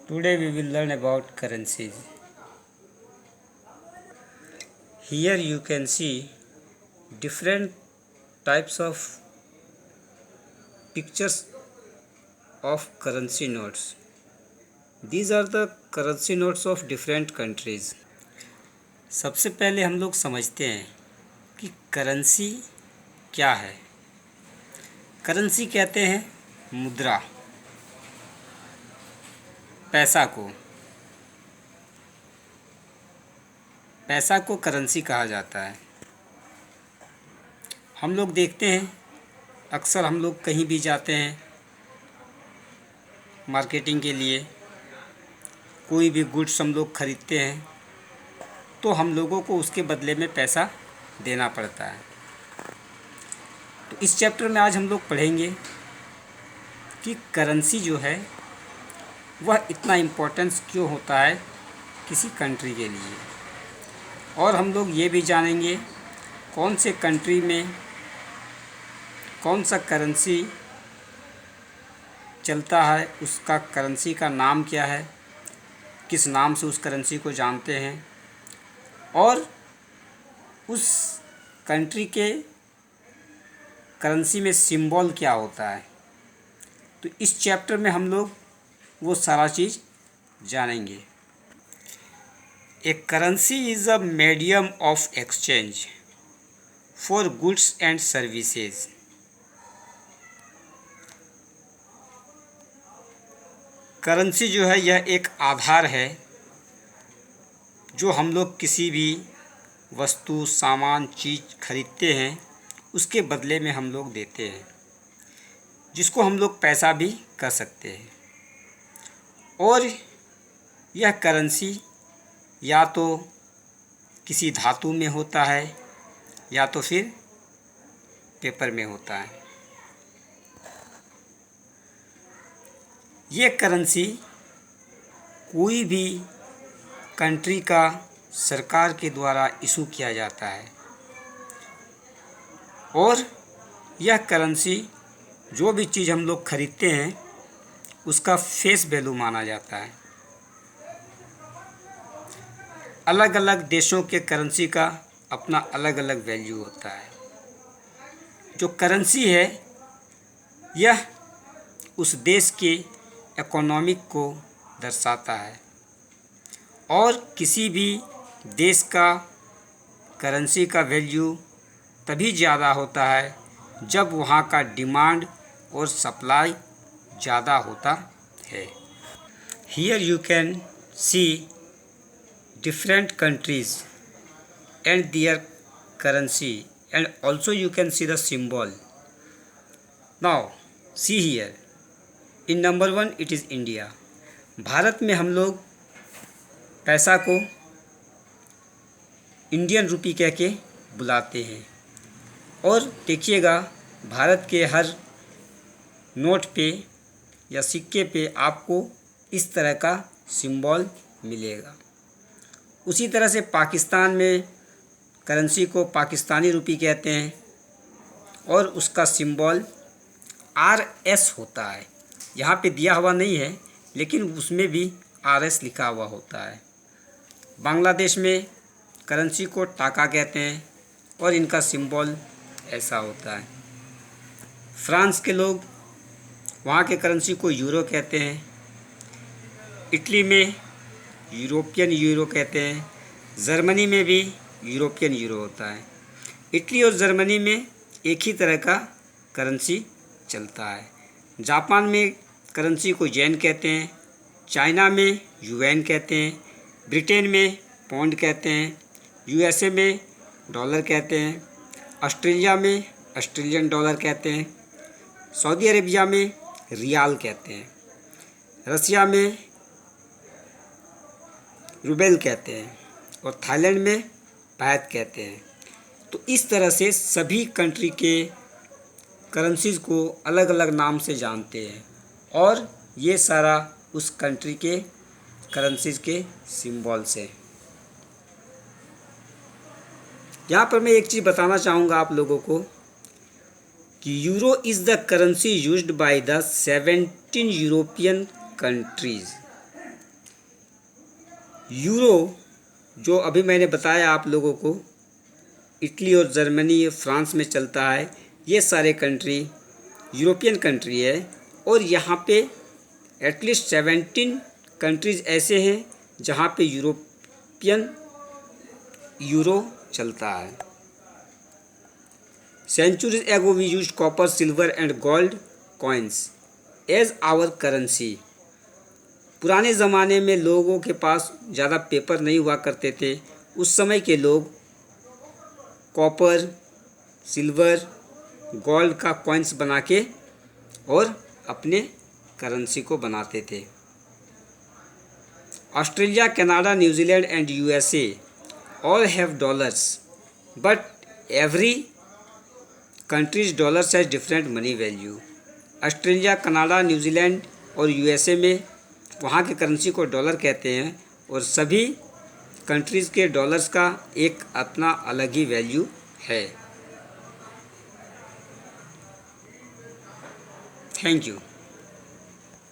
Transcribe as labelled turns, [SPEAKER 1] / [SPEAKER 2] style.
[SPEAKER 1] Today we will learn about currencies. Here you can see different types of pictures of currency notes. These are the currency notes of different countries. सबसे पहले हम लोग समझते हैं कि currency क्या है। करेंसी कहते हैं मुद्रा, पैसा को करेंसी कहा जाता है। हम लोग देखते हैं, अक्सर हम लोग कहीं भी जाते हैं मार्केटिंग के लिए, कोई भी गुड्स हम लोग ख़रीदते हैं तो हम लोगों को उसके बदले में पैसा देना पड़ता है। तो इस चैप्टर में आज हम लोग पढ़ेंगे कि करेंसी जो है वह इतना इम्पोर्टेंस क्यों होता है किसी कंट्री के लिए, और हम लोग ये भी जानेंगे कौन से कंट्री में कौन सा करेंसी चलता है, उसका करेंसी का नाम क्या है, किस नाम से उस करेंसी को जानते हैं, और उस कंट्री के करेंसी में सिंबल क्या होता है। तो इस चैप्टर में हम लोग वो सारा चीज़ जानेंगे। A currency is a medium of exchange for goods and services. Currency जो है यह एक आधार है जो हम लोग किसी भी वस्तु, सामान, चीज़ खरीदते हैं उसके बदले में हम लोग देते हैं, जिसको हम लोग पैसा भी कह सकते हैं। और यह करेंसी या तो किसी धातु में होता है या तो फिर पेपर में होता है। ये करेंसी कोई भी कंट्री का सरकार के द्वारा इशू किया जाता है, और यह करेंसी जो भी चीज़ हम लोग खरीदते हैं उसका फेस वैल्यू माना जाता है। अलग अलग देशों के करेंसी का अपना अलग अलग वैल्यू होता है। जो करेंसी है यह उस देश के इकोनॉमिक को दर्शाता है, और किसी भी देश का करेंसी का वैल्यू तभी ज़्यादा होता है जब वहाँ का डिमांड और सप्लाई ज़्यादा होता है। Here you can see different countries and their currency, and also you can see the symbol. Now see here, in number 1 it is India. Bharat में हम लोग पैसा को इंडियन रुपी कह के बुलाते हैं, और देखिएगा भारत के हर नोट पे या सिक्के पे आपको इस तरह का सिंबल मिलेगा। उसी तरह से पाकिस्तान में करेंसी को पाकिस्तानी रुपी कहते हैं, और उसका सिंबल RS होता है। यहाँ पे दिया हुआ नहीं है लेकिन उसमें भी RS लिखा हुआ होता है। बांग्लादेश में करेंसी को टाका कहते हैं और इनका सिंबल ऐसा होता है। फ्रांस के लोग वहाँ के करेंसी को यूरो कहते हैं। इटली में यूरोपियन यूरो कहते हैं। जर्मनी में भी यूरोपियन यूरो होता है। इटली और जर्मनी में एक ही तरह का करेंसी चलता है। जापान में करेंसी को येन कहते हैं। चाइना में युएन कहते हैं। ब्रिटेन में पौंड कहते हैं। USA में डॉलर कहते हैं। ऑस्ट्रेलिया में ऑस्ट्रेलियन डॉलर कहते हैं। सऊदी अरेबिया में रियाल कहते हैं। रसिया में रूबेल कहते हैं, और थाईलैंड में पैत कहते हैं। तो इस तरह से सभी कंट्री के करेंसीज़ को अलग अलग नाम से जानते हैं, और ये सारा उस कंट्री के करेंसीज़ के सिंबल्स हैं। यहाँ पर मैं एक चीज़ बताना चाहूँगा आप लोगों को कि euro is the currency used by the 17 European countries. Euro जो अभी मैंने बताया आप लोगों को, इटली और जर्मनी फ्रांस में चलता है। ये सारे कंट्री यूरोपियन कंट्री है और यहाँ पे एटलीस्ट 17 कंट्रीज़ ऐसे हैं जहाँ पे यूरोपियन यूरो चलता है। Centuries ago we used copper, silver and gold coins as our currency. पुराने ज़माने में लोगों के पास ज़्यादा पेपर नहीं हुआ करते थे। उस समय के लोग कॉपर, सिल्वर, गोल्ड का कॉइन्स बना के और अपने करेंसी को बनाते थे। Australia, Canada, New Zealand and USA all have dollars, but every countries dollars has different money value. Australia, Canada, New Zealand और यूएसए में वहाँ के करेंसी को डॉलर कहते हैं और सभी कंट्रीज़ के डॉलर्स का एक अपना अलग ही वैल्यू है। Thank you.